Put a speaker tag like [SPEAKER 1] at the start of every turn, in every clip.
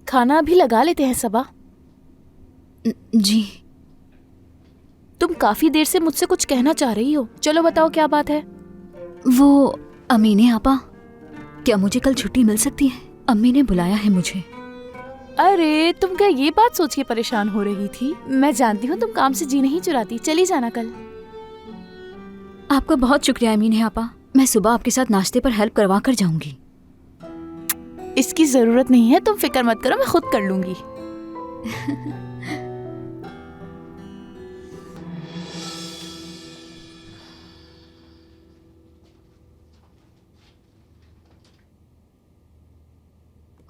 [SPEAKER 1] खाना भी लगा लेते हैं सबा।
[SPEAKER 2] जी।
[SPEAKER 1] तुम काफी देर से मुझसे कुछ कहना चाह रही हो, चलो बताओ क्या बात है।
[SPEAKER 2] वो अमीने आपा, क्या मुझे कल छुट्टी मिल सकती है? अम्मी ने बुलाया है मुझे।
[SPEAKER 1] अरे तुम क्या ये बात सोच के परेशान हो रही थी? मैं जानती हूँ तुम काम से जी नहीं चुराती, चली जाना कल।
[SPEAKER 2] आपका बहुत शुक्रिया अमीने आपा, मैं सुबह आपके साथ नाश्ते पर हेल्प करवा कर जाऊंगी।
[SPEAKER 1] इसकी जरूरत नहीं है, तुम फिक्र मत करो, मैं खुद कर लूंगी।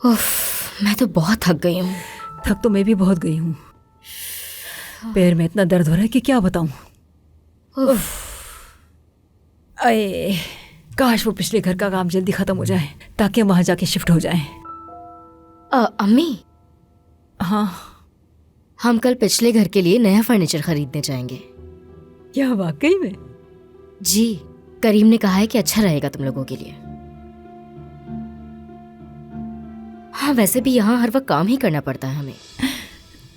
[SPEAKER 3] उफ, मैं तो बहुत थक गई हूँ।
[SPEAKER 4] थक तो मैं भी बहुत गई हूँ। पैर में इतना दर्द हो रहा है कि क्या बताऊँ। अये, काश वो पिछले घर का काम जल्दी खत्म हो जाए ताकि हम वहां जाके शिफ्ट हो जाएं।
[SPEAKER 3] अम्मी,
[SPEAKER 4] हाँ।
[SPEAKER 3] हम कल पिछले घर के लिए नया फर्नीचर खरीदने जाएंगे।
[SPEAKER 4] क्या वाकई में?
[SPEAKER 3] जी, करीम ने कहा है कि अच्छा रहेगा तुम लोगों के लिए। हाँ, वैसे भी यहाँ हर वक्त काम ही करना पड़ता है हमें।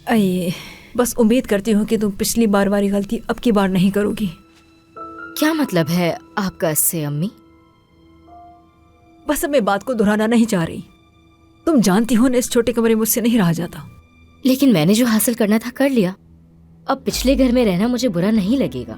[SPEAKER 4] अये, बस उम्मीद करती हूँ कि तुम पिछली बार वाली गलती अब की बार नहीं करोगी।
[SPEAKER 3] क्या मतलब है आपका इससे अम्मी?
[SPEAKER 4] बस अब मैं बात को दोहराना नहीं चाह रही। तुम जानती हो ना, इस छोटे कमरे मुझसे नहीं रहा जाता।
[SPEAKER 3] लेकिन मैंने जो हासिल करना था कर लिया। अब पिछले घर में रहना मुझे बुरा नहीं लगेगा।